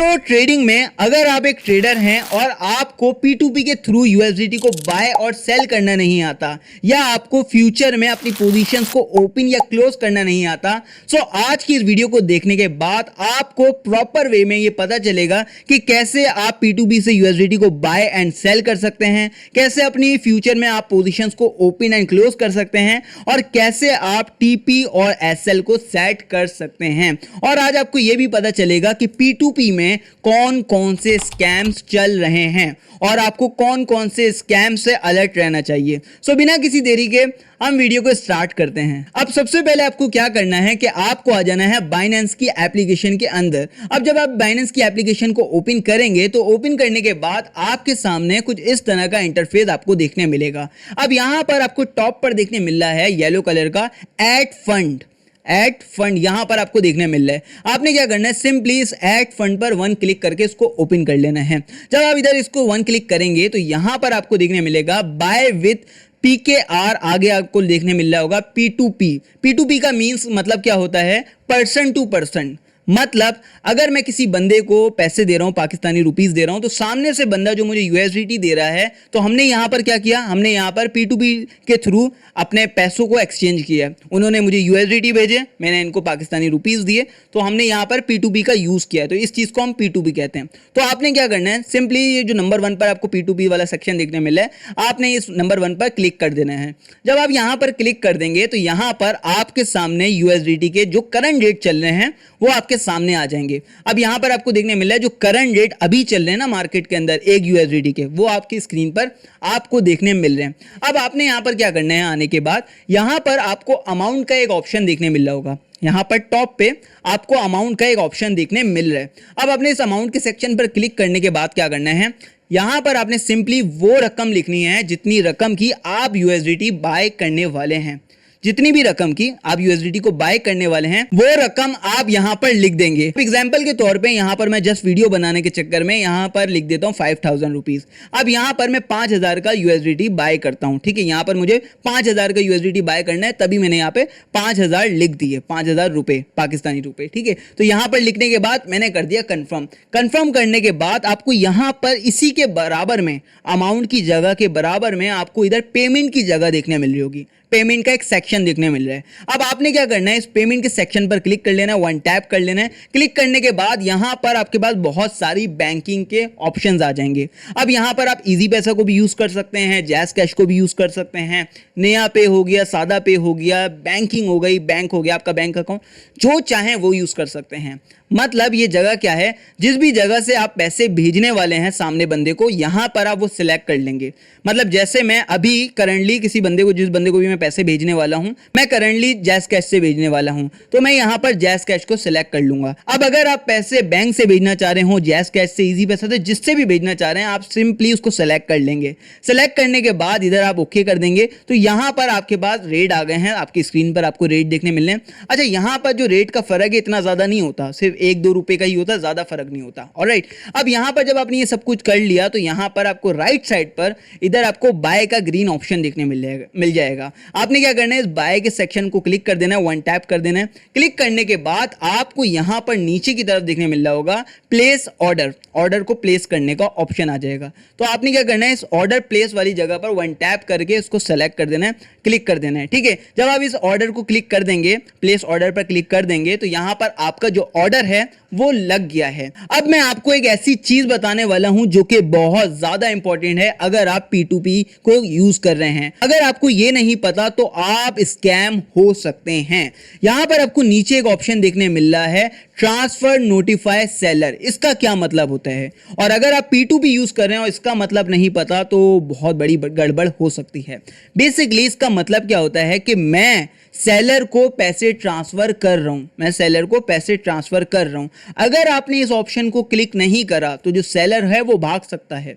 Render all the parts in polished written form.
दोस्तों ट्रेडिंग में अगर आप एक ट्रेडर हैं और आपको P2P के थ्रू USDT को बाय और सेल करना नहीं आता या आपको फ्यूचर में अपनी पोजीशंस को ओपन या क्लोज करना नहीं आता, सो आज की इस वीडियो को देखने के बाद आपको प्रॉपर वे में ये पता चलेगा कि कैसे आप P2P से USDT को बाय एंड सेल कर सकते हैं, कैसे अपनी फ्यूचर में आप पोजीशंस को ओपन एंड क्लोज कर सकते हैं और कैसे आप TP और SL को सेट कर सकते हैं। और आज आपको ये भी पता चलेगा कि P2P में कौन कौन से स्कैम्स चल रहे हैं और आपको कौन कौन से स्कैम से अलर्ट रहना चाहिए। सो बिना किसी देरी के हम वीडियो को स्टार्ट करते हैं। अब सबसे पहले आपको क्या करना है कि आपको आ जाना है बाइनेंस की एप्लीकेशन के अंदर। अब जब आप बाइनेंस की एप्लीकेशन को ओपन करेंगे तो ओपन करने के बाद आपके सामने कुछ इस तरह का इंटरफेस आपको देखने मिलेगा। अब यहां पर आपको टॉप पर देखने मिल रहा है येलो कलर का ऐड फंड यहां पर आपको देखने मिल रहा है। आपने क्या करना है, सिंपली इस ऐड फंड पर वन क्लिक करके इसको ओपन कर लेना है। जब आप इधर इसको वन क्लिक करेंगे तो यहां पर आपको देखने मिलेगा बाय विथ PKR, आगे आपको देखने मिल रहा होगा P2P का मीन्स मतलब क्या होता है, पर्सन टू पर्सन। मतलब अगर मैं किसी बंदे को पैसे दे रहा हूं, पाकिस्तानी रुपीस दे रहा हूं, तो सामने से बंदा जो मुझे USDT दे रहा है, तो हमने यहां पर क्या किया, हमने यहां पर P2P के थ्रू अपने पैसों को एक्सचेंज किया। उन्होंने मुझे USDT भेजे, मैंने इनको पाकिस्तानी रुपीस दिए, तो हमने यहां पर P2P का यूज किया। तो इस चीज को हम P2P कहते हैं। तो आपने क्या करना है, सिंपली ये जो नंबर 1 पर आपको P2P वाला सेक्शन देखने मिला है, आपने इस नंबर 1 पर क्लिक कर देना है। जब आप यहां पर क्लिक कर देंगे तो यहां पर आपके सामने USDT के जो करंट रेट चल रहे हैं वो आपके सामने आ जाएंगे। अब यहां पर आपको देखने मिल रहा है जो करंट रेट अभी चल रहे हैं ना मार्केट के अंदर एक USDT के, वो आपकी स्क्रीन पर आपको देखने मिल रहे हैं। अब आपने यहां पर क्या करना है, आने के बाद यहां पर आपको अमाउंट का एक ऑप्शन देखने मिल रहा होगा। यहां पर टॉप पे आपको अमाउंट का एक ऑप्शन देखने मिल रहा है। अब आपने इस अमाउंट के सेक्शन पर क्लिक करने के बाद क्या करना है, यहां पर आपने सिंपली वो रकम लिखनी है जितनी रकम की आप USDT बाय करने वाले हैं। जितनी भी रकम की आप USDT को बाय करने वाले हैं वो रकम आप यहां पर लिख देंगे। एग्जांपल के तौर पे यहां पर मैं जस्ट वीडियो बनाने के चक्कर में यहां पर लिख देता हूं 5000 रुपीज। अब यहां पर मैं 5000 का USDT बाय करता हूं, ठीक है। यहां पर मुझे 5000 का USDT बाय करना है, तभी मैंने यहां पे 5000 लिख दिए, 5000 रुपए पाकिस्तानी रुपए, ठीक है। तो यहां पर लिखने के बाद मैंने कर दिया कंफर्म करने के बाद आपको यहां पर इसी के बराबर में अमाउंट की जगह के बराबर में आपको इधर पेमेंट की जगह देखने मिल रही होगी। पेमेंट का एक सेक्शन देखने मिल रहा है। अब आपने क्या करना है, इस पेमेंट के सेक्शन पर क्लिक कर लेना है, वन टैप कर लेना है। क्लिक करने के बाद यहां पर आपके पास बहुत सारी बैंकिंग के ऑप्शंस आ जाएंगे। अब यहां पर आप इजी पैसा को भी यूज कर सकते हैं, जैस कैश को भी यूज कर सकते हैं, नया पे हो गया, सादा पे हो गया, बैंकिंग हो गई, बैंक हो गया आपका बैंक अकाउंट, जो चाहें वो यूज कर सकते हैं। मतलब ये जगह क्या है, जिस भी जगह से आप पैसे भेजने वाले हैं सामने बंदे को, यहां पर आप वो सिलेक्ट कर लेंगे। मतलब जैसे मैं अभी करंटली किसी बंदे को, जिस बंदे को भी मैं पैसे भेजने वाला हूं, मैं करंटली जैस कैश से भेजने वाला हूं, तो मैं यहां पर जैस कैश को सिलेक्ट कर लूंगा। अब अगर आप पैसे बैंक से भेजना चाह रहे हो, जैस कैश से, इजी पैसा से, जिससे भी भेजना चाह रहे हैं, आप सिंपली उसको सिलेक्ट कर लेंगे। सिलेक्ट करने के बाद इधर आप ओके कर देंगे तो यहां पर आपके पास रेट आ गए हैं, आपकी स्क्रीन पर आपको रेट देखने मिल रहे हैं। अच्छा, यहां पर जो रेट का फर्क है इतना ज्यादा नहीं होता, सिर्फ 1-2 रुपए का ही होता, ज्यादा फर्क नहीं होता। ऑलराइट, अब यहां पर जब आपने ये सब कुछ कर लिया तो यहां पर आपको राइट साइड पर इधर आपको बाय का ग्रीन ऑप्शन देखने मिल जाएगा। आपने क्या करना है, इस बाय के सेक्शन को क्लिक कर देना है, वन टैप कर देना है। क्लिक करने के बाद आपको यहां पर नीचे की तरफ देखने मिल रहा होगा प्लेस ऑर्डर को प्लेस करने का ऑप्शन आ जाएगा। तो आपने क्या करना है, इस ऑर्डर प्लेस वाली जगह पर वन टैप करके इसको सेलेक्ट कर देना है, क्लिक कर देना है, ठीक है। जब आप इस ऑर्डर को क्लिक कर देंगे, प्लेस ऑर्डर पर क्लिक कर देंगे तो यहां पर आपका जो ऑर्डर है वो लग गया है। अब मैं आपको एक ऐसी चीज बताने वाला हूं जो कि बहुत ज्यादा इंपॉर्टेंट है अगर आप P2P को यूज कर रहे हैं। अगर आपको ये नहीं पता तो आप स्कैम हो सकते हैं। यहां पर आपको नीचे एक ऑप्शन देखने मिल रहा है ट्रांसफर नोटिफाई सेलर। इसका क्या मतलब होता है, और अगर आप P2P यूज कर रहे हैं और इसका मतलब नहीं पता तो बहुत बड़ी गड़बड़ हो सकती है। बेसिकली इसका मतलब क्या होता है कि मैं सेलर को पैसे ट्रांसफर कर रहा हूं। अगर आपने इस ऑप्शन को क्लिक नहीं करा तो जो सेलर है वो भाग सकता है,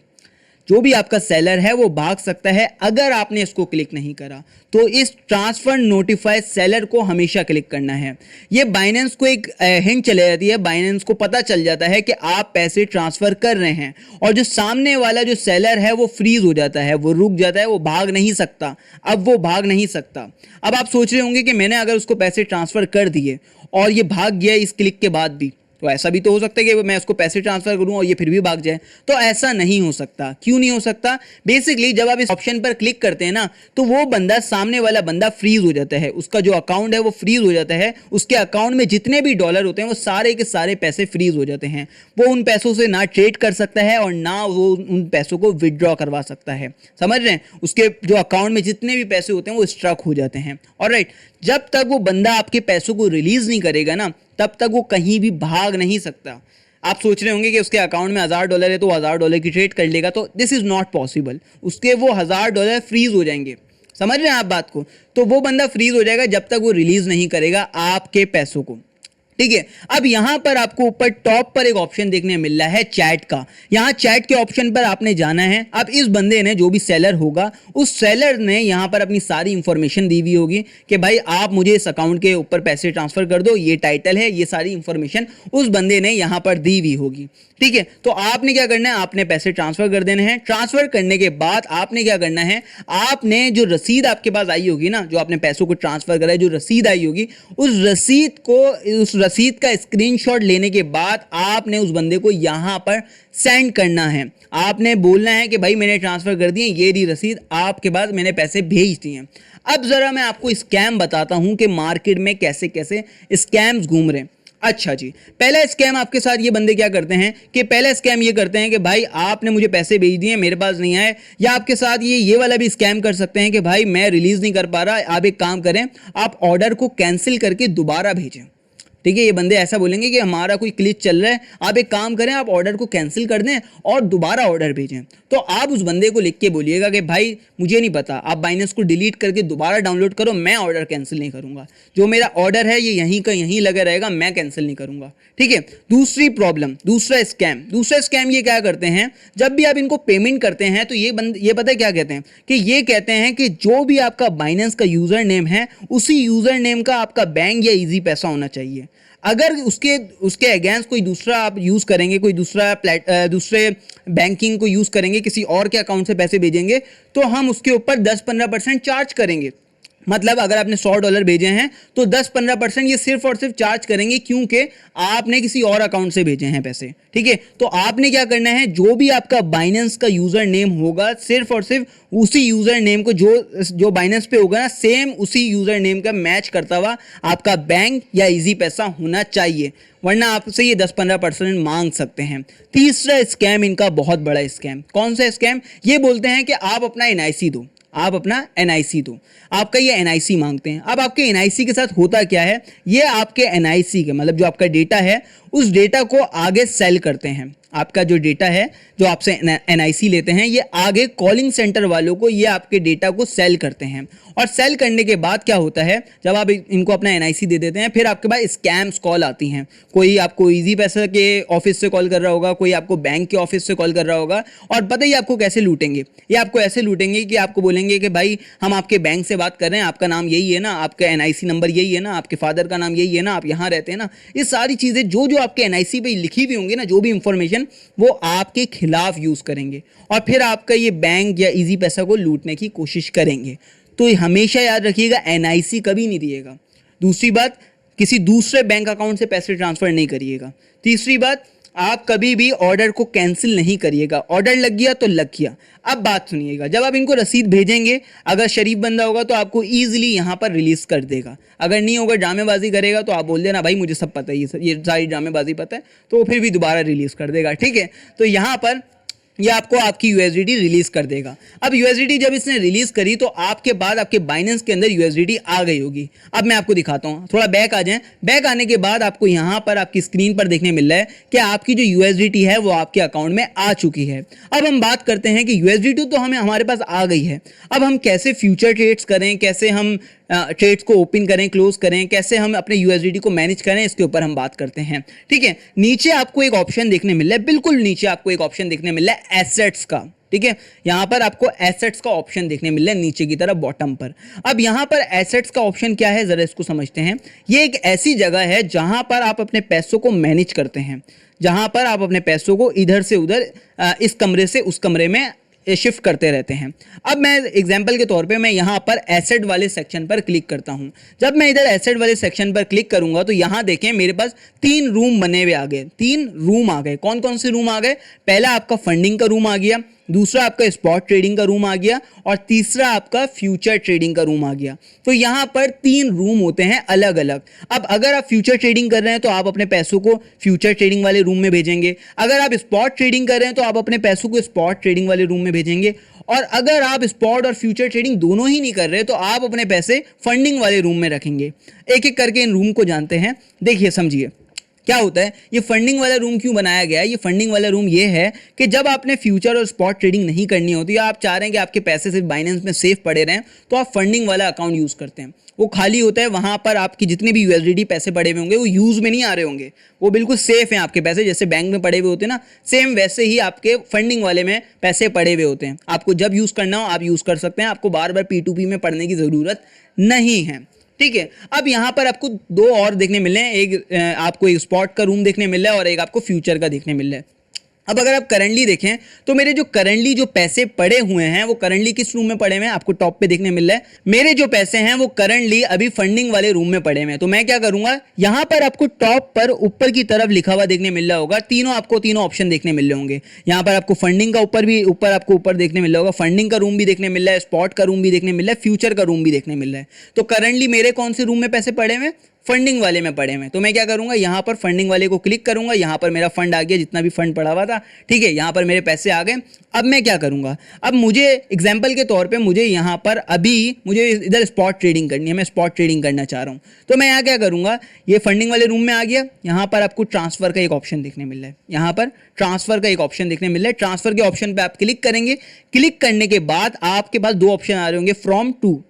जो भी आपका सेलर है वो भाग सकता है अगर आपने इसको क्लिक नहीं करा। तो इस ट्रांसफर नोटिफाई सेलर को हमेशा क्लिक करना है। ये बाइनेंस को एक हिंट चले जाती है, बाइनेंस को पता चल जाता है कि आप पैसे ट्रांसफर कर रहे हैं और जो सामने वाला जो सेलर है वो फ्रीज हो जाता है, वो रुक जाता है, वो भाग नहीं सकता। अब वो भाग नहीं सकता। अब आप सोच रहे होंगे कि मैंने अगर उसको पैसे ट्रांसफर कर दिए और ये भाग गया इस क्लिक के बाद भी, तो ऐसा भी तो हो सकता है कि मैं उसको पैसे ट्रांसफर करूं और ये फिर भी भाग जाए, तो ऐसा नहीं हो सकता। क्यों नहीं हो सकता? बेसिकली जब आप इस ऑप्शन पर क्लिक करते हैं ना, तो वो बंदा, सामने वाला बंदा फ्रीज हो जाता है, उसका जो अकाउंट है वो फ्रीज हो जाता है, उसके अकाउंट में जितने भी डॉलर होते हैं वो सारे के सारे पैसे फ्रीज हो जाते हैं। वो उन पैसों से ना ट्रेड कर सकता है और ना वो उन पैसों को विदड्रॉ करवा सकता है। समझ रहे हैं? उसके जो अकाउंट में जितने भी पैसे होते हैं वो स्ट्रक हो जाते हैं। ऑलराइट, जब तक वो बंदा आपके पैसों को रिलीज नहीं करेगा ना, तब तक वो कहीं भी भाग नहीं सकता। आप सोच रहे होंगे कि उसके अकाउंट में $1000 है तो $1000 की ट्रेड कर लेगा, तो दिस इज नॉट पॉसिबल। उसके वो $1000 फ्रीज हो जाएंगे। समझ रहे हैं आप बात को? तो वो बंदा फ्रीज हो जाएगा जब तक वो रिलीज नहीं करेगा आपके पैसों को। ठीक है, अब यहां पर आपको ऊपर टॉप पर एक ऑप्शन देखने मिल रहा है चैट का। यहां चैट के ऑप्शन पर आपने जाना है। अब इस बंदे ने, जो भी सेलर होगा, उस सेलर ने यहां पर अपनी सारी इंफॉर्मेशन दी हुई होगी कि भाई आप मुझे इस अकाउंट के ऊपर पैसे ट्रांसफर कर दो, ये टाइटल है, ये सारी इंफॉर्मेशन उस बंदे ने यहां पर दी हुई होगी। ठीक है, तो आपने क्या करना है, आपने पैसे ट्रांसफर कर देने हैं। ट्रांसफर करने के बाद आपने क्या करना है, आपने जो रसीद आपके पास आई होगी ना, जो आपने पैसों को ट्रांसफर करा है, जो रसीद आई होगी, उस रसीद का स्क्रीनशॉट लेने के बाद आपने उस बंदे को यहां पर सेंड करना है। आपने बोलना है कि भाई मैंने ट्रांसफर कर दिए, ये रही रसीद, आपके पास मैंने पैसे भेज दिए। अब जरा मैं आपको स्कैम बताता हूं कि मार्केट में कैसे कैसे स्कैम्स घूम रहे हैं। अच्छा जी, पहला स्कैम आपके साथ ये बंदे क्या करते हैं कि पहला स्कैम ये करते हैं कि भाई आपने मुझे पैसे भेज दिए, मेरे पास नहीं आए। या आपके साथ ये वाला भी स्कैम कर सकते हैं कि भाई मैं रिलीज नहीं कर पा रहा, आप एक काम करें, आप ऑर्डर को कैंसिल करके दोबारा भेजें। ठीक है, ये बंदे ऐसा बोलेंगे कि हमारा कोई क्लिच चल रहा है, आप एक काम करें, आप ऑर्डर को कैंसिल कर दें और दोबारा ऑर्डर भेजें। तो आप उस बंदे को लिख के बोलिएगा कि भाई मुझे नहीं पता, आप बाइनेंस को डिलीट करके दोबारा डाउनलोड करो, मैं ऑर्डर कैंसिल नहीं करूंगा, जो मेरा ऑर्डर है ये यहीं का यहीं लगा रहेगा, मैं कैंसिल नहीं करूंगा। ठीक है, दूसरी प्रॉब्लम, दूसरा स्कैम ये क्या करते हैं, जब भी आप इनको पेमेंट करते हैं तो ये पता है क्या कहते हैं कि ये कहते हैं कि जो भी आपका बाइनेंस का यूजर नेम है, उसी यूजर नेम का आपका बैंक या इजी पैसा होना चाहिए। अगर उसके अगेंस्ट कोई दूसरा आप यूज करेंगे, कोई दूसरे बैंकिंग को यूज करेंगे, किसी और के अकाउंट से पैसे भेजेंगे, तो हम उसके ऊपर 10-15% चार्ज करेंगे। मतलब अगर आपने $100 भेजे हैं तो 10-15% ये सिर्फ और सिर्फ चार्ज करेंगे, क्योंकि आपने किसी और अकाउंट से भेजे हैं पैसे। ठीक है, तो आपने क्या करना है, जो भी आपका बाइनेंस का यूजर नेम होगा, सिर्फ और सिर्फ उसी यूजर नेम को जो बाइनेंस पे होगा ना, सेम उसी यूजर नेम का मैच करता हुआ आपका बैंक या इजी पैसा होना चाहिए, वरना आपसे ये 10-15% मांग सकते हैं। तीसरा स्कैम इनका बहुत बड़ा स्कैम, कौन सा स्कैम, ये बोलते हैं कि आप अपना एनआईसी दो, आप अपना एनआईसी दो, आपका ये एनआईसी मांगते हैं। अब आपके एनआईसी के साथ होता क्या है, ये आपके एनआईसी के मतलब जो आपका डेटा है, उस डेटा को आगे सेल करते हैं। आपका जो डेटा है, जो आपसे एनआईसी लेते हैं, ये आगे कॉलिंग सेंटर वालों को ये आपके डेटा को सेल करते हैं। और सेल करने के बाद क्या होता है, जब आप इनको अपना एनआईसी दे देते हैं, फिर आपके पास स्कैम्स कॉल आती हैं। कोई आपको इजी पैसा के ऑफिस से कॉल कर रहा होगा, कोई आपको बैंक के ऑफिस से कॉल कर रहा होगा, और पता ही आपको कैसे लूटेंगे। ये आपको ऐसे लूटेंगे कि आपको बोलेंगे कि भाई हम आपके बैंक से बात कर रहे हैं, आपका नाम यही है ना, आपका एनआईसी नंबर यही है ना, आपके फादर का नाम यही है ना, आप यहाँ रहते हैं ना। ये सारी चीज़ें जो आपके एनआईसी पे लिखी हुई होंगी ना, जो भी इंफॉर्मेशन, वो आपके खिलाफ यूज करेंगे और फिर आपका ये बैंक या इजी पैसा को लूटने की कोशिश करेंगे। तो हमेशा याद रखिएगा, एनआईसी कभी नहीं दिएगा। दूसरी बात, किसी दूसरे बैंक अकाउंट से पैसे ट्रांसफर नहीं करिएगा। तीसरी बात, आप कभी भी ऑर्डर को कैंसिल नहीं करिएगा। ऑर्डर लग गया तो लग गया। अब बात सुनिएगा, जब आप इनको रसीद भेजेंगे, अगर शरीफ बंदा होगा तो आपको ईजिली यहाँ पर रिलीज कर देगा। अगर नहीं होगा, ड्रामेबाजी करेगा, तो आप बोल देना भाई मुझे सब पता है, ये सारी ड्रामेबाजी पता है, तो फिर भी दोबारा रिलीज कर देगा। ठीक है, तो यहाँ पर ये आपको आपकी यूएसडीटी रिलीज कर देगा। अब यूएसडीटी जब इसने रिलीज करी तो आपके बाद आपके बाइनेंस के अंदर यूएसडीटी आ गई होगी। अब मैं आपको दिखाता हूँ, थोड़ा बैक आ जाएं। बैक आने के बाद आपको यहाँ पर आपकी स्क्रीन पर देखने मिल रहा है कि आपकी जो यूएसडीटी है वो आपके अकाउंट में आ चुकी है। अब हम बात करते हैं कि यूएसडीटी तो हमारे पास आ गई है, अब हम कैसे फ्यूचर ट्रेड्स करें, कैसे हम ट्रेड्स को ओपन करें, क्लोज करें, कैसे हम अपने यूएसडीटी को मैनेज करें, इसके ऊपर हम बात करते हैं। ठीक है, नीचे आपको एक ऑप्शन देखने मिल रहा है, बिल्कुल नीचे आपको एक ऑप्शन देखने मिल रहा है एसेट्स का। ठीक है, यहां पर आपको एसेट्स का ऑप्शन देखने मिल रहा है नीचे की तरफ बॉटम पर। अब यहां पर एसेट्स का ऑप्शन क्या है, जरा इसको समझते हैं। ये एक ऐसी जगह है जहां पर आप अपने पैसों को मैनेज करते हैं, जहां पर आप अपने पैसों को इधर से उधर, इस कमरे से उस कमरे में शिफ्ट करते रहते हैं। अब मैं एग्जांपल के तौर पे मैं यहाँ पर एसेट वाले सेक्शन पर क्लिक करता हूँ। जब मैं इधर एसेट वाले सेक्शन पर क्लिक करूंगा तो यहाँ देखें मेरे पास 3 रूम बने हुए आ गए, 3 रूम आ गए। कौन कौन से रूम आ गए? पहला आपका फंडिंग का रूम आ गया, दूसरा आपका स्पॉट ट्रेडिंग का रूम आ गया और तीसरा आपका फ्यूचर ट्रेडिंग का रूम आ गया। तो यहाँ पर 3 रूम होते हैं अलग अलग। अब अगर आप फ्यूचर ट्रेडिंग कर रहे हैं तो आप अपने पैसों को फ्यूचर ट्रेडिंग वाले रूम में भेजेंगे, अगर आप स्पॉट ट्रेडिंग कर रहे हैं तो आप अपने पैसों को स्पॉट ट्रेडिंग वाले रूम में भेजेंगे, और अगर आप स्पॉट और फ्यूचर ट्रेडिंग दोनों ही नहीं कर रहे तो आप अपने पैसे फंडिंग वाले रूम में रखेंगे। एक एक करके इन रूम को जानते हैं, देखिए समझिए क्या होता है। ये फंडिंग वाला रूम क्यों बनाया गया है? ये फंडिंग वाला रूम ये है कि जब आपने फ्यूचर और स्पॉट ट्रेडिंग नहीं करनी होती या आप चाह रहे हैं कि आपके पैसे सिर्फ बाइनेंस में सेफ पड़े रहें, तो आप फंडिंग वाला अकाउंट यूज़ करते हैं। वो खाली होता है, वहाँ पर आपकी जितने भी यूएसडीटी पैसे पड़े हुए होंगे वो यूज़ में नहीं आ रहे होंगे, वो बिल्कुल सेफ हैं आपके पैसे। जैसे बैंक में पड़े हुए होते हैं ना, सेम वैसे ही आपके फंडिंग वाले में पैसे पड़े हुए होते हैं। आपको जब यूज़ करना हो आप यूज़ कर सकते हैं, आपको बार बार P2P में पढ़ने की ज़रूरत नहीं है, ठीक है। अब यहाँ पर आपको 2 और देखने मिल रहे हैं, एक आपको एक स्पॉट का रूम देखने मिल रहा है और एक आपको फ्यूचर का देखने मिल रहा है। अब अगर आप करंटली देखें तो मेरे जो करंटली जो पैसे पड़े हुए हैं वो करंटली किस रूम में पड़े हुए हैं? आपको टॉप पे देखने मिल रहा है मेरे जो पैसे हैं वो करंटली अभी फंडिंग वाले रूम में पड़े हुए हैं। तो मैं क्या करूंगा, यहाँ पर आपको टॉप पर ऊपर की तरफ लिखा हुआ देखने मिल रहा होगा, तीनों ऑप्शन देखने मिल रहे होंगे। यहाँ पर आपको फंडिंग का ऊपर देखने मिल रहा होगा, फंडिंग का रूम भी देखने मिल रहा है, स्पॉट का रूम भी देखने मिल रहा है, फ्यूचर का रूम भी देखने मिल रहा है। तो करंटली मेरे कौन से रूम में पैसे पड़े हुए हैं? फंडिंग वाले में पड़े हुए। तो मैं क्या करूंगा, यहाँ पर फंडिंग वाले को क्लिक करूंगा, यहाँ पर मेरा फंड आ गया, जितना भी फंड पड़ा हुआ था, ठीक है। यहाँ पर मेरे पैसे आ गए। अब मैं क्या करूंगा, अब मुझे एग्जांपल के तौर पे मुझे यहाँ पर अभी मुझे इधर स्पॉट ट्रेडिंग करनी है, मैं स्पॉट ट्रेडिंग करना चाह रहा हूँ। तो मैं यहाँ क्या करूंगा, ये फंडिंग वाले रूम में आ गया, यहाँ पर आपको ट्रांसफर का एक ऑप्शन देखने मिल रहा है, यहाँ पर ट्रांसफर का एक ऑप्शन देखने मिल रहा है। ट्रांसफर के ऑप्शन पर आप क्लिक करेंगे, क्लिक करने के बाद आपके पास 2 ऑप्शन आ रहे होंगे, फ्रॉम टू।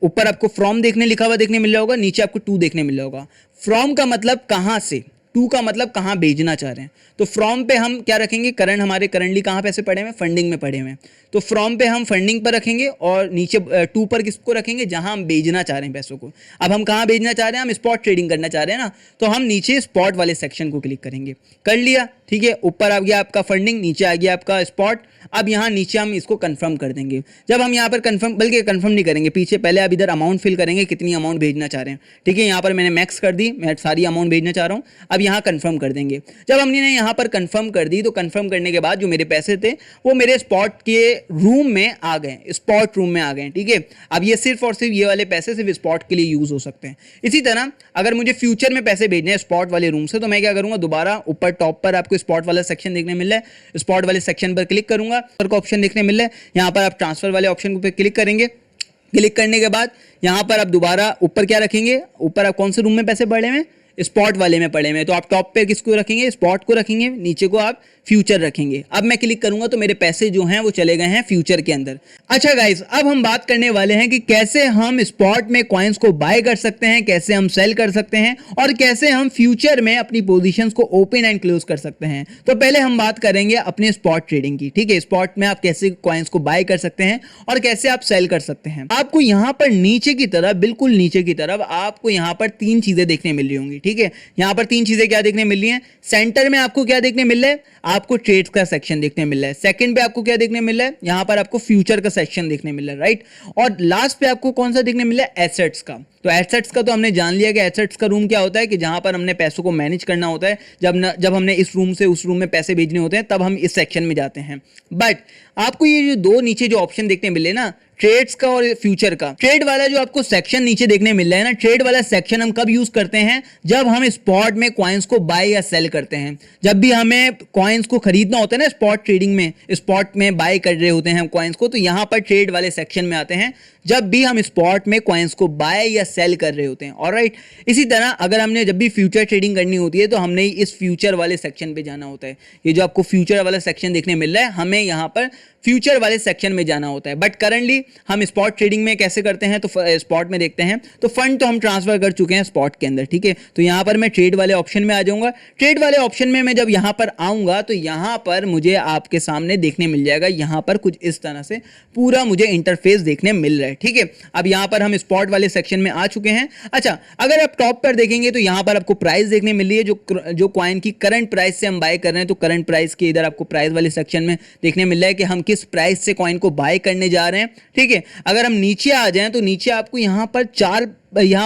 ऊपर आपको फ्रॉम लिखा हुआ देखने मिल रहा होगा, नीचे आपको टू देखने मिल रहा होगा। फ्रॉम का मतलब कहां से, टू का मतलब कहां भेजना चाह रहे हैं। तो फ्रॉम पे हम क्या रखेंगे, करंटली कहां पैसे पड़े हुए हैं? फंडिंग में पड़े हुए हैं। तो फ्रॉम पे हम फंडिंग पर रखेंगे और नीचे टू पर किसको रखेंगे? जहां हम भेजना चाह रहे हैं पैसों को। अब हम कहां भेजना चाह रहे हैं? हम स्पॉट ट्रेडिंग करना चाह रहे हैं ना, तो हम नीचे स्पॉट वाले सेक्शन को क्लिक करेंगे। कर लिया, ठीक है। ऊपर आ गया आपका फंडिंग, नीचे आ गया आपका स्पॉट। अब यहाँ नीचे हम इसको कंफर्म कर देंगे। जब हम यहाँ पर बल्कि कंफर्म नहीं करेंगे, पीछे पहले आप इधर अमाउंट फिल करेंगे, कितनी अमाउंट भेजना चाह रहे हैं, ठीक है। यहाँ पर मैंने मैक्स कर दी, मैं सारी अमाउंट भेजना चाह रहा हूँ। अब यहाँ कंफर्म कर देंगे। जब हमने यहाँ पर कंफर्म कर दी तो कंफर्म करने के बाद जो मेरे पैसे थे वो मेरे स्पॉट के रूम में आ गए, स्पॉट रूम में आ गए, ठीक है। अब ये सिर्फ और सिर्फ ये वाले पैसे सिर्फ स्पॉट के लिए यूज हो सकते हैं। इसी तरह अगर मुझे फ्यूचर में पैसे भेजने हैं स्पॉट वाले रूम से, तो मैं क्या करूंगा, दोबारा ऊपर टॉप पर आपको स्पॉट वाला सेक्शन देखने मिल रहा है, स्पॉट वाले सेक्शन पर क्लिक करूंगा, ऑप्शन देखने मिल रहा है, यहाँ पर आप ट्रांसफर वाले ऑप्शन पे क्लिक करेंगे। क्लिक करने के बाद यहाँ पर आप दोबारा ऊपर क्या रखेंगे, ऊपर आप कौन से रूम में पैसे पड़े हुए हैं? स्पॉट वाले में पड़े हुए हैं। तो आप टॉप पे किसको रखेंगे? स्पॉट को रखेंगे, नीचे को आप फ्यूचर रखेंगे। अब मैं क्लिक करूंगा तो मेरे पैसे जो हैं वो चले गए हैं फ्यूचर के अंदर। अच्छा गाइस, अब हम बात करने वाले हैं कि कैसे हम स्पॉट में कॉइन्स को बाय कर सकते हैं, कैसे हम सेल कर सकते हैं और कैसे हम फ्यूचर में अपनी पोजीशंस को ओपन एंड क्लोज कर सकते हैं। तो पहले हम बात करेंगे अपने स्पॉट ट्रेडिंग की, ठीक है। स्पॉट में आप कैसे कॉइन्स को बाय कर सकते हैं और कैसे आप सेल कर सकते हैं। आपको यहाँ पर नीचे की तरफ, बिल्कुल नीचे की तरफ आपको यहाँ पर 3 चीजें देखने मिल रही होंगी, ठीक है। यहाँ पर 3 चीजें क्या देखने मिल रही हैं? सेंटर में आपको क्या देखने मिल रहा है? आपको ट्रेड्स का सेक्शन देखने मिल रहा है। सेकंड पे आपको क्या देखने मिल रहा है? यहाँ पर आपको फ्यूचर का सेक्शन देखने मिल रहा है, राइट। और लास्ट पे आपको कौन सा देखने मिल रहा है? एसेट्स का। तो एसेट्स का तो हमने जान लिया कि एसेट्स का रूम क्या होता है, कि जहां पर हमने पैसों को मैनेज करना होता है। जब हमने इस रूम से उस रूम में पैसे भेजने होते हैं तब हम इस सेक्शन में जाते हैं। बट आपको ये जो 2 नीचे जो ऑप्शन देखने मिले ना, ट्रेड्स का और फ्यूचर का, ट्रेड वाला जो आपको सेक्शन नीचे देखने मिल रहा है ना, ट्रेड वाला सेक्शन हम कब यूज करते हैं? जब हम स्पॉट में कॉइन्स को बाय या सेल करते हैं। जब भी हमें कॉइन्स को खरीदना होता है ना, स्पॉट ट्रेडिंग में, स्पॉट में बाय कर रहे होते हैं हम कॉइन्स को, तो यहां पर ट्रेड वाले सेक्शन में आते हैं जब भी हम स्पॉट में कॉइन्स को बाय या सेल कर रहे होते हैं। ऑलराइट। इसी तरह अगर हमने जब भी फ्यूचर ट्रेडिंग करनी होती है तो हमने इस फ्यूचर वाले सेक्शन पे जाना होता है। ये जो आपको फ्यूचर वाला सेक्शन देखने मिल रहा है, हमें यहाँ पर फ्यूचर वाले सेक्शन में जाना होता है। बट करंटली हम स्पॉट ट्रेडिंग में कैसे करते हैं, तो स्पॉट में देखते हैं तो फंड तो हम ट्रांसफर कर चुके हैं स्पॉट के अंदर, ठीक है। तो यहाँ पर मैं ट्रेड वाले ऑप्शन में आ जाऊंगा। ट्रेड वाले ऑप्शन में मैं जब यहाँ पर आऊंगा तो यहाँ पर मुझे आपके सामने देखने मिल जाएगा, यहाँ पर कुछ इस तरह से पूरा मुझे इंटरफेस देखने मिल रहा है, ठीक है। अब यहाँ पर हम स्पॉट वाले सेक्शन में आ चुके हैं। अच्छा, अगर आप टॉप पर देखेंगे तो यहाँ पर आपको प्राइस देखने मिल रही है, जो कॉइन की करंट प्राइस से हम बाय कर रहे हैं, तो करंट प्राइस के इधर आपको प्राइस वाले सेक्शन में देखने मिल रहा है कि हम किस प्राइस से कॉइन को बाय करने जा रहे हैं, ठीक है। अगर हम नीचे आ जाएं तो नीचे आपको यहाँ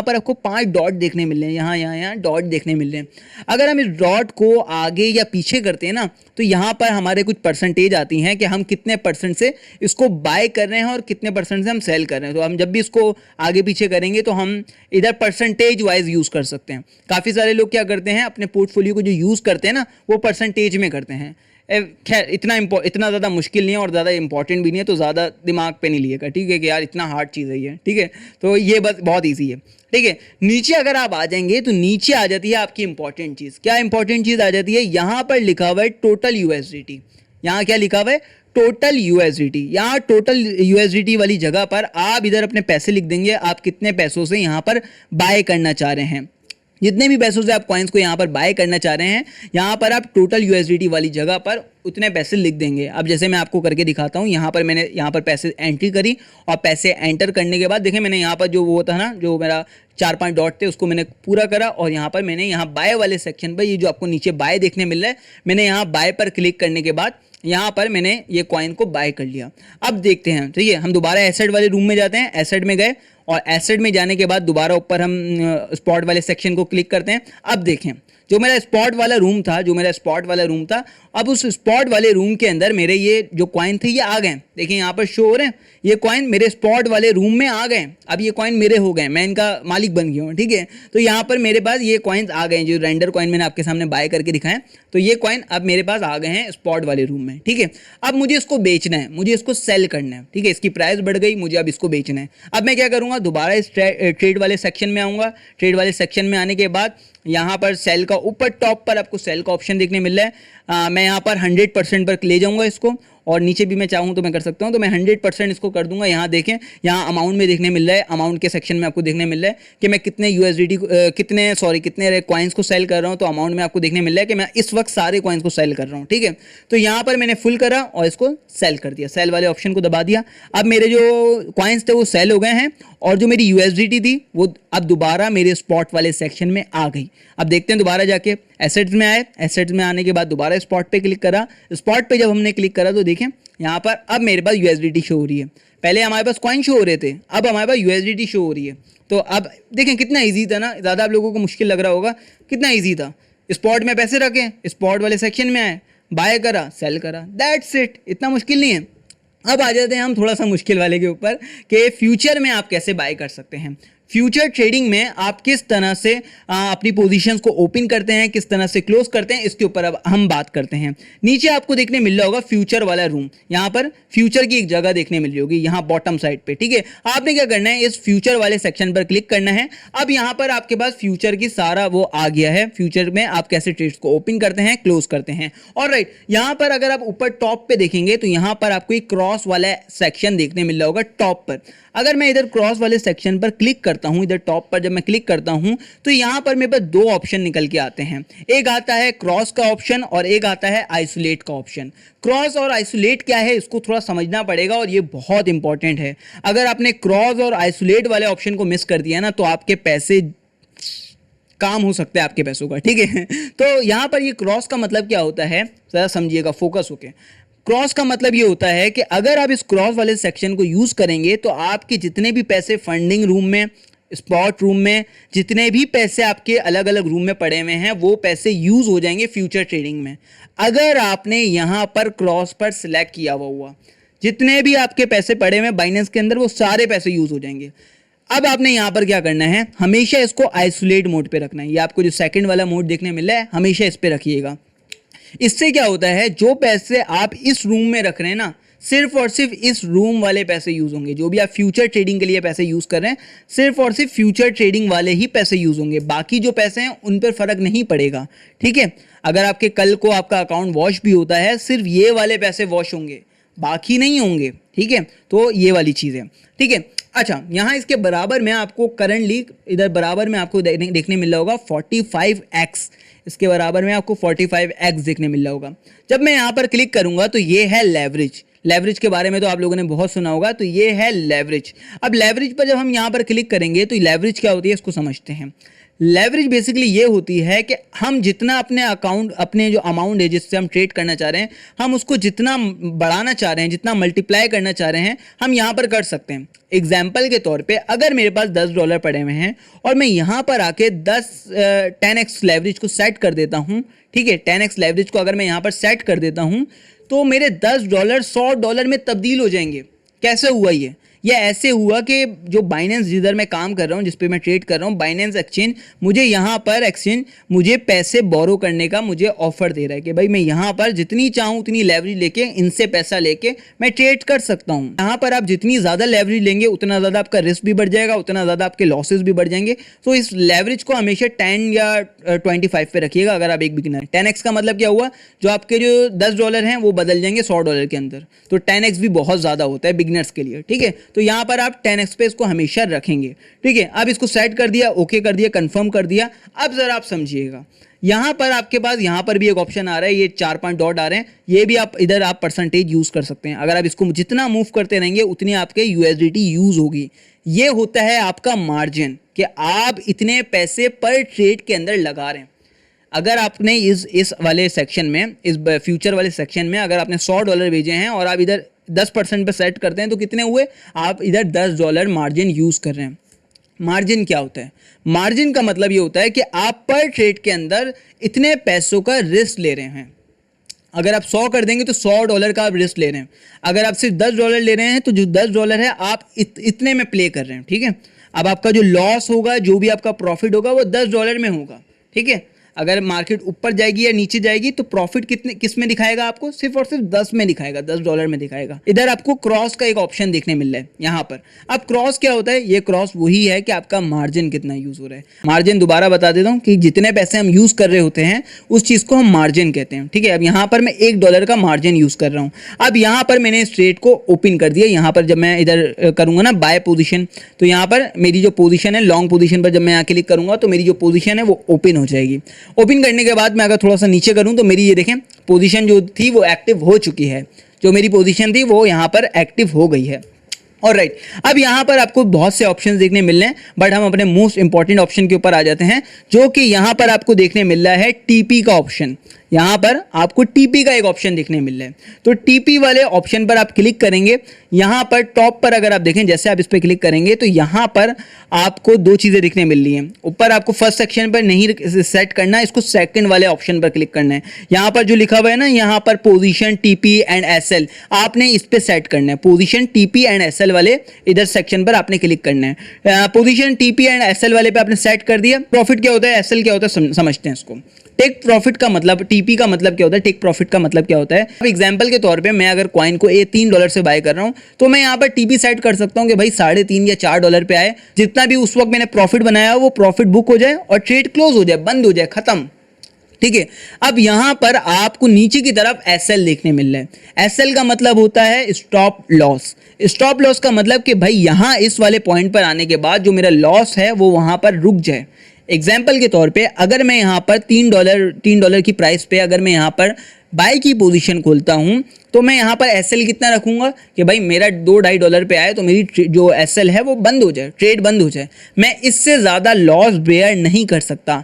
पर आपको 5 डॉट देखने मिल रहे हैं, यहाँ डॉट देखने मिल रहे हैं। अगर हम इस डॉट को आगे या पीछे करते हैं ना, तो यहाँ पर हमारे कुछ परसेंटेज आती हैं कि हम कितने परसेंट से इसको बाय कर रहे हैं और कितने परसेंट से हम सेल कर रहे हैं। तो हम जब भी इसको आगे पीछे करेंगे तो हम इधर परसेंटेज वाइज यूज़ कर सकते हैं। काफ़ी सारे लोग क्या करते हैं, अपने पोर्टफोलियो को जो यूज़ करते हैं ना, वो परसेंटेज में करते हैं। खैर इतना ज़्यादा मुश्किल नहीं है और ज़्यादा इंपॉर्टेंट भी नहीं है, तो ज़्यादा दिमाग पे नहीं लिएगा, ठीक है, कि यार इतना हार्ड चीज़ है ये, ठीक है। तो ये बस बहुत ईजी है, ठीक है। नीचे अगर आप आ जाएंगे तो नीचे आ जाती है आपकी इंपॉर्टेंट चीज़। क्या इंपॉर्टेंट चीज़ आ जाती है? यहाँ पर लिखा हुआ है टोटल यूएसडीटी। यहाँ क्या लिखा हुआ है? Total USDT. यहाँ टोटल यूएसडीटी वाली जगह पर आप इधर अपने पैसे लिख देंगे, आप कितने पैसों से यहाँ पर बाय करना चाह रहे हैं। जितने भी पैसों से आप कॉइन्स को यहाँ पर बाय करना चाह रहे हैं, यहाँ पर आप टोटल यूएसडीटी वाली जगह पर उतने पैसे लिख देंगे। अब जैसे मैं आपको करके दिखाता हूँ, यहाँ पर मैंने यहाँ पर पैसे एंट्री करी और पैसे एंटर करने के बाद देखिए मैंने यहाँ पर जो वो था ना, जो मेरा 4-5 डॉट थे उसको मैंने पूरा करा और यहाँ पर मैंने यहाँ बाय वाले सेक्शन पर, ये जो आपको नीचे बाय देखने मिल रहा है, मैंने यहाँ बाय पर क्लिक करने के बाद यहाँ पर मैंने ये कॉइन को बाय कर लिया। अब देखते हैं, ठीक है, हम दोबारा एसेट वाले रूम में जाते हैं। एसेट में गए और एसेट में जाने के बाद दोबारा ऊपर हम स्पॉट वाले सेक्शन को क्लिक करते हैं। अब देखें, जो मेरा स्पॉट वाला रूम था, अब उस स्पॉट वाले रूम के अंदर मेरे ये जो कॉइन थे ये आ गए। देखिए यहाँ पर शो हो रहे हैं, ये कॉइन मेरे स्पॉट वाले रूम में आ गए। अब ये कॉइन मेरे हो गए, मैं इनका मालिक बन गया हूँ, ठीक है। तो यहाँ पर मेरे पास ये कॉइन्स आ गए, जो रेंडर कॉइन मैंने आपके सामने बाय करके दिखाएं, तो ये कॉइन अब मेरे पास आ गए हैं स्पॉट वाले रूम में, ठीक है। अब मुझे इसको बेचना है, मुझे इसको सेल करना है, ठीक है। इसकी प्राइस बढ़ गई, मुझे अब इसको बेचना है। अब मैं क्या करूँगा, दोबारा इस ट्रेड वाले सेक्शन में आऊँगा। ट्रेड वाले सेक्शन में आने के बाद यहाँ पर सेल का ऊपर टॉप पर आपको सेल का ऑप्शन देखने मिल रहा है। मैं यहाँ पर 100% पर ले जाऊँगा इसको, और नीचे भी मैं चाहूँ तो मैं कर सकता हूँ, तो मैं 100% इसको कर दूंगा। यहाँ देखें, यहाँ अमाउंट में देखने मिल रहा है, अमाउंट के सेक्शन में आपको देखने मिल रहा है कि मैं कितने यूएसडीटी कितने कॉइन्स को सेल कर रहा हूँ। तो अमाउंट में आपको देखने मिल रहा है कि मैं इस वक्त सारे कॉइन्स को सेल कर रहा हूँ, ठीक है। तो यहाँ पर मैंने फुल करा और इसको सेल कर दिया, सेल वाले ऑप्शन को दबा दिया। अब मेरे जो कॉइन्स थे वो सेल हो गए हैं और जो मेरी यूएसडीटी थी वो अब दोबारा मेरे स्पॉट वाले सेक्शन में आ गई। अब देखते हैं, दोबारा जाके एसेट्स में आए, एसेट्स में आने के बाद दोबारा स्पॉट पे क्लिक करा। स्पॉट पे जब हमने क्लिक करा तो देखें यहाँ पर अब मेरे पास यूएसडीटी शो हो रही है। पहले हमारे पास कॉइन शो हो रहे थे, अब हमारे पास यूएसडीटी शो हो रही है। तो अब देखें कितना इजी था ना, ज़्यादा आप लोगों को मुश्किल लग रहा होगा, कितना इजी था। स्पॉट में पैसे रखे, स्पॉट वाले सेक्शन में आए, बाय करा, सेल करा, दैट्स इट, इतना मुश्किल नहीं है। अब आ जाते हैं हम थोड़ा सा मुश्किल वाले के ऊपर कि फ्यूचर में आप कैसे बाय कर सकते हैं। फ्यूचर ट्रेडिंग में आप किस तरह से अपनी पोजीशंस को ओपन करते हैं, किस तरह से क्लोज करते हैं, इसके ऊपर अब हम बात करते हैं। नीचे आपको देखने मिल रहा होगा फ्यूचर वाला रूम, यहाँ पर फ्यूचर की एक जगह देखने मिल रही होगी, यहाँ बॉटम साइड पे, ठीक है। आपने क्या करना है, इस फ्यूचर वाले सेक्शन पर क्लिक करना है। अब यहाँ पर आपके पास फ्यूचर की सारा वो आ गया है, फ्यूचर में आप कैसे ट्रेड्स को ओपन करते हैं, क्लोज करते हैं। ऑलराइट, यहाँ पर अगर आप ऊपर टॉप पे देखेंगे तो यहाँ पर आपको एक क्रॉस वाला सेक्शन देखने मिल रहा होगा टॉप पर। अगर मैं इधर क्रॉस वाले सेक्शन पर क्लिक करता हूं, इधर टॉप पर जब मैं क्लिक करता हूं तो यहां पर मेरे पास दो ऑप्शन निकल के आते हैं। एक आता है क्रॉस का ऑप्शन और एक आता है आइसोलेट का ऑप्शन। क्रॉस और आइसोलेट क्या है इसको थोड़ा समझना पड़ेगा और ये बहुत इंपॉर्टेंट है। अगर आपने क्रॉस और आइसोलेट वाले ऑप्शन को मिस कर दिया ना तो आपके पैसे काम हो सकता है, आपके पैसों का, ठीक है। तो यहां पर ये क्रॉस का मतलब क्या होता है, जरा समझिएगा, फोकस होके। क्रॉस का मतलब ये होता है कि अगर आप इस क्रॉस वाले सेक्शन को यूज़ करेंगे तो आपके जितने भी पैसे फंडिंग रूम में, स्पॉट रूम में, जितने भी पैसे आपके अलग अलग रूम में पड़े हुए हैं वो पैसे यूज़ हो जाएंगे फ्यूचर ट्रेडिंग में। अगर आपने यहाँ पर क्रॉस पर सिलेक्ट किया हुआ जितने भी आपके पैसे पड़े हुए हैं बाइनेंस के अंदर वो सारे पैसे यूज़ हो जाएंगे। अब आपने यहाँ पर क्या करना है, हमेशा इसको आइसोलेट मोड पे रखना है। ये आपको जो सेकंड वाला मोड देखने मिल रहा है हमेशा इस पे रखिएगा। इससे क्या होता है, जो पैसे आप इस रूम में रख रहे हैं ना, सिर्फ और सिर्फ इस रूम वाले पैसे यूज होंगे। जो भी आप फ्यूचर ट्रेडिंग के लिए पैसे यूज कर रहे हैं सिर्फ और सिर्फ फ्यूचर ट्रेडिंग वाले ही पैसे यूज होंगे, बाकी जो पैसे हैं उन पर फर्क नहीं पड़ेगा, ठीक है। अगर आपके कल को आपका अकाउंट वॉश भी होता है सिर्फ ये वाले पैसे वॉश होंगे, बाकी नहीं होंगे, ठीक है। तो ये वाली चीज़ है, ठीक है। अच्छा, यहाँ इसके बराबर में आपको करंटली इधर बराबर में आपको देखने मिल रहा होगा 45x, इसके बराबर में आपको 45x देखने मिल रहा होगा। जब मैं यहाँ पर क्लिक करूँगा तो ये है लेवरेज। लेवरेज के बारे में तो आप लोगों ने बहुत सुना होगा, तो ये है लेवरेज। अब लेवरेज पर जब हम यहाँ पर क्लिक करेंगे तो लेवरेज क्या होती है इसको समझते हैं। लेवरेज बेसिकली ये होती है कि हम जितना अपने अकाउंट, अपने जो अमाउंट है जिससे हम ट्रेड करना चाह रहे हैं, हम उसको जितना बढ़ाना चाह रहे हैं, जितना मल्टीप्लाई करना चाह रहे हैं, हम यहाँ पर कर सकते हैं। एग्जाम्पल के तौर पे अगर मेरे पास $10 पड़े हुए हैं और मैं यहाँ पर आके 10x लेवरेज को सेट कर देता हूँ, ठीक है, 10x लेवरेज को अगर मैं यहाँ पर सेट कर देता हूँ तो मेरे $10 $100 में तब्दील हो जाएंगे। कैसे हुआ ये ऐसे हुआ कि जो बाइनेंस जिधर मैं काम कर रहा हूँ, जिस पे मैं ट्रेड कर रहा हूँ, बाइनेंस एक्सचेंज, मुझे यहाँ पर एक्सचेंज मुझे पैसे बोरो करने का मुझे ऑफर दे रहा है कि भाई मैं यहाँ पर जितनी चाहूँ उतनी लेवरेज लेके, इनसे पैसा लेके मैं ट्रेड कर सकता हूँ। यहाँ पर आप जितनी ज़्यादा लेवरेज लेंगे उतना ज़्यादा आपका रिस्क भी बढ़ जाएगा, उतना ज़्यादा आपके लॉसेज भी बढ़ जाएंगे। तो इस लेवरेज को हमेशा 10 या 25 पे रखिएगा अगर आप एक बिगिनर। 10x का मतलब क्या हुआ, जो आपके जो $10 हैं वो बदल जाएंगे $100 के अंदर। तो 10x भी बहुत ज़्यादा होता है बिगिनर्स के लिए, ठीक है। तो यहाँ पर आप 10x पे इसको हमेशा रखेंगे, ठीक है। अब इसको सेट कर दिया, ओके कर दिया, कंफर्म कर दिया। अब जरा आप समझिएगा, यहाँ पर आपके पास यहाँ पर भी एक ऑप्शन आ रहा है, ये 4-5 डॉट आ रहे हैं, ये भी आप इधर आप परसेंटेज यूज कर सकते हैं। अगर आप इसको जितना मूव करते रहेंगे उतनी आपके USDT यूज होगी। ये होता है आपका मार्जिन, कि आप इतने पैसे पर ट्रेड के अंदर लगा रहे हैं। अगर आपने इस वाले सेक्शन में, इस फ्यूचर वाले सेक्शन में अगर आपने $100 भेजे हैं और आप इधर 10% पे सेट करते हैं तो कितने हुए, आप इधर $10 मार्जिन यूज कर रहे हैं। मार्जिन क्या होता है, मार्जिन का मतलब ये होता है कि आप पर ट्रेड के अंदर इतने पैसों का रिस्क ले रहे हैं। अगर आप 100 कर देंगे तो $100 का आप रिस्क ले रहे हैं। अगर आप सिर्फ $10 ले रहे हैं तो जो $10 है आप इतने में प्ले कर रहे हैं, ठीक है। अब आपका जो लॉस होगा, जो भी आपका प्रॉफिट होगा वो $10 में होगा, ठीक है। अगर मार्केट ऊपर जाएगी या नीचे जाएगी तो प्रॉफिट किस में दिखाएगा आपको, सिर्फ और सिर्फ 10 में दिखाएगा, $10 में दिखाएगा। इधर आपको क्रॉस का एक ऑप्शन देखने मिल रहा है यहाँ पर। अब क्रॉस क्या होता है, ये क्रॉस वही है कि आपका मार्जिन कितना यूज हो रहा है। मार्जिन दोबारा बता देता हूँ कि जितने पैसे हम यूज कर रहे होते हैं उस चीज को हम मार्जिन कहते हैं, ठीक है। अब यहाँ पर मैं $1 का मार्जिन यूज कर रहा हूँ। अब यहाँ पर मैंने इस ट्रेड को ओपन कर दिया। यहाँ पर जब मैं इधर करूंगा ना बाय पोजिशन, तो यहाँ पर मेरी जो पोजिशन है, लॉन्ग पोजिशन पर जब मैं यहाँ क्लिक करूंगा तो मेरी जो पोजिशन है वो ओपन हो जाएगी। ओपन करने के बाद मैं अगर थोड़ा सा नीचे करूं तो मेरी ये देखें पोजीशन जो थी वो एक्टिव हो चुकी है। जो मेरी पोजीशन थी वो यहाँ पर एक्टिव हो गई है। ऑलराइट, अब यहाँ पर आपको बहुत से ऑप्शंस देखने मिल रहे हैं, बट हम अपने मोस्ट इंपॉर्टेंट ऑप्शन के ऊपर आ जाते हैं, जो कि यहाँ पर आपको देखने मिल रहा है टीपी का ऑप्शन। यहाँ पर आपको टीपी का एक ऑप्शन देखने मिल रहा है। तो टीपी वाले ऑप्शन पर आप क्लिक करेंगे। यहाँ पर टॉप पर अगर आप देखें, जैसे आप इस पर क्लिक करेंगे तो यहाँ पर आपको दो चीज़ें दिखने मिल रही हैं। ऊपर आपको फर्स्ट सेक्शन पर नहीं सेट करना है, इसको सेकंड वाले ऑप्शन पर क्लिक करना है। यहाँ पर जो लिखा हुआ है ना, यहाँ पर पोजीशन टीपी एंड एसएल, आपने इस पर सेट करना है। पोजीशन टीपी एंड एसएल वाले इधर सेक्शन पर आपने क्लिक करना है। पोजीशन टीपी एंड एसएल वाले पे आपने सेट कर दिया। प्रॉफिट क्या होता है, एसएल क्या होता है, समझते हैं इसको। टेक प्रॉफिट का मतलब, टीपी का मतलब क्या होता है, टेक प्रॉफिट का मतलब क्या होता है। अब एग्जांपल के तौर पे मैं अगर कॉइन को $3 से बाय कर रहा हूं तो मैं यहां पर टीपी सेट कर सकता हूं कि भाई $3.5 या $4 पे आए। जितना भी उस वक्त मैंने प्रॉफिट बनाया वो प्रॉफिट बुक हो जाए और ट्रेड क्लोज हो जाए, बंद हो जाए, खत्म, ठीक है। अब यहां पर आपको नीचे की तरफ एसएल देखने मिल रहा है। एसएल का मतलब होता है स्टॉप लॉस। स्टॉप लॉस का मतलब कि भाई यहां इस वाले पॉइंट पर आने के बाद जो मेरा लॉस है वो वहां पर रुक जाए। एग्जाम्पल के तौर पे अगर मैं यहाँ पर $3 की प्राइस पे अगर मैं यहाँ पर बाय की पोजीशन खोलता हूँ तो मैं यहाँ पर एसएल कितना रखूँगा कि भाई मेरा $2-2.5 पे आए तो मेरी जो एसएल है वो बंद हो जाए, ट्रेड बंद हो जाए। मैं इससे ज़्यादा लॉस बेयर नहीं कर सकता।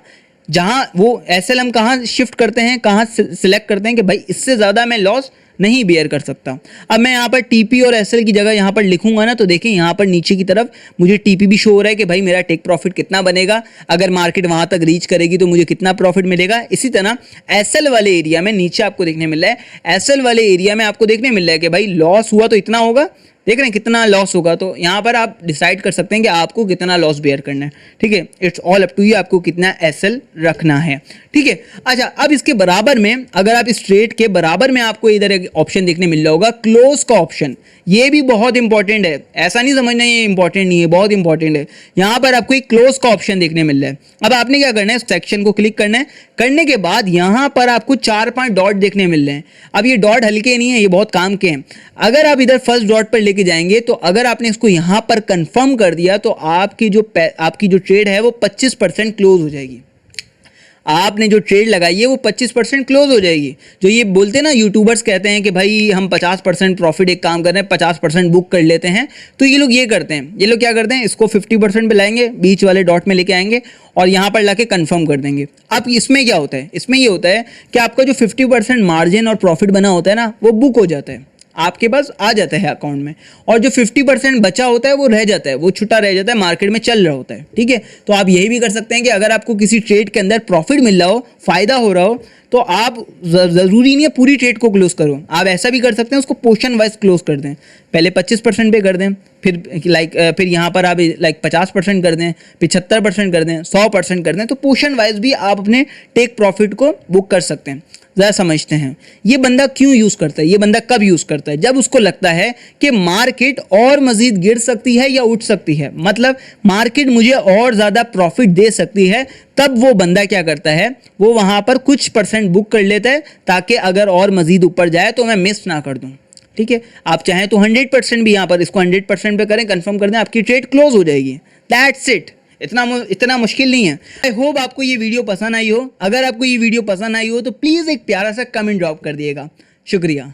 जहाँ वो एसएल हम कहाँ शिफ्ट करते हैं, कहाँ सिलेक्ट करते हैं कि भाई इससे ज़्यादा मैं लॉस नहीं बेयर कर सकता। अब मैं यहाँ पर टीपी और एसएल की जगह यहाँ पर लिखूंगा ना, तो देखें यहाँ पर नीचे की तरफ मुझे टीपी भी शो हो रहा है कि भाई मेरा टेक प्रॉफिट कितना बनेगा, अगर मार्केट वहां तक रीच करेगी तो मुझे कितना प्रॉफिट मिलेगा। इसी तरह एसएल वाले एरिया में नीचे आपको देखने मिल रहा है, एसएल वाले एरिया में आपको देखने मिल रहा है कि भाई लॉस हुआ तो इतना होगा, देख रहे हैं कितना लॉस होगा। तो यहाँ पर आप डिसाइड कर सकते हैं कि आपको कितना लॉस बेयर करना है, ठीक है। It's all up to you, आपको कितना एसएल रखना है, ठीक है। अच्छा, अब इसके बराबर में अगर आप इस ट्रेड के बराबर में आपको इधर एक ऑप्शन देखने मिल रहा होगा, क्लोज का ऑप्शन। ये भी बहुत इंपॉर्टेंट है, ऐसा नहीं समझना ये इंपॉर्टेंट नहीं है, बहुत इंपॉर्टेंट है। यहाँ पर आपको एक क्लोज का ऑप्शन देखने मिल रहा है। अब आपने क्या करना है, सेक्शन को क्लिक करना है। करने के बाद यहाँ पर आपको 4-5 डॉट देखने मिल रहे हैं। अब ये डॉट हल्के नहीं है, ये बहुत काम के हैं। अगर आप इधर फर्स्ट डॉट पर लेके जाएंगे तो अगर आपने इसको यहाँ पर कंफर्म कर दिया तो आपकी जो ट्रेड है वो 25% क्लोज हो जाएगी। आपने जो ट्रेड लगाई है वो 25% क्लोज हो जाएगी। जो ये बोलते हैं ना, यूट्यूबर्स कहते हैं कि भाई हम 50% प्रॉफिट एक काम कर रहे हैं, 50% बुक कर लेते हैं, तो ये लोग ये करते हैं, ये लोग क्या करते हैं, इसको 50% पे लाएंगे, बीच वाले डॉट में लेके आएंगे और यहाँ पर लाके कंफर्म कर देंगे। अब इसमें क्या होता है, इसमें ये होता है कि आपका जो 50% मार्जिन और प्रॉफिट बना होता है ना, वो बुक हो जाता है, आपके पास आ जाता है अकाउंट में, और जो 50% बचा होता है वो रह जाता है, वो छुट्टा रह जाता है, मार्केट में चल रहा होता है। ठीक है, तो आप यही भी कर सकते हैं कि अगर आपको किसी ट्रेड के अंदर प्रॉफिट मिल रहा हो, फायदा हो रहा हो, तो आप ज़रूरी नहीं है पूरी ट्रेड को क्लोज करो, आप ऐसा भी कर सकते हैं, उसको पोर्शन वाइज क्लोज कर दें। पहले 25% पे कर दें, फिर यहाँ पर आप 50% कर दें, 75% कर दें, 100% कर दें, तो पोर्शन वाइज भी आप अपने टेक प्रॉफिट को बुक कर सकते हैं। ज़रा समझते हैं ये बंदा क्यों यूज़ करता है, ये बंदा कब यूज़ करता है, जब उसको लगता है कि मार्केट और मज़ीद गिर सकती है या उठ सकती है, मतलब मार्केट मुझे और ज़्यादा प्रॉफिट दे सकती है, तब वो बंदा क्या करता है, वो वहाँ पर कुछ परसेंट बुक कर लेता है, ताकि अगर और मज़ीद ऊपर जाए तो मैं मिस ना कर दूँ। ठीक है, आप चाहें तो 100% भी यहाँ पर इसको 100% पे करें, कंफर्म कर दें, आपकी ट्रेड क्लोज हो जाएगी। दैट्स इट, इतना मुश्किल नहीं है। आई होप आपको ये वीडियो पसंद आई हो। अगर आपको ये वीडियो पसंद आई हो तो प्लीज़ एक प्यारा सा कमेंट ड्रॉप कर दिएगा। शुक्रिया।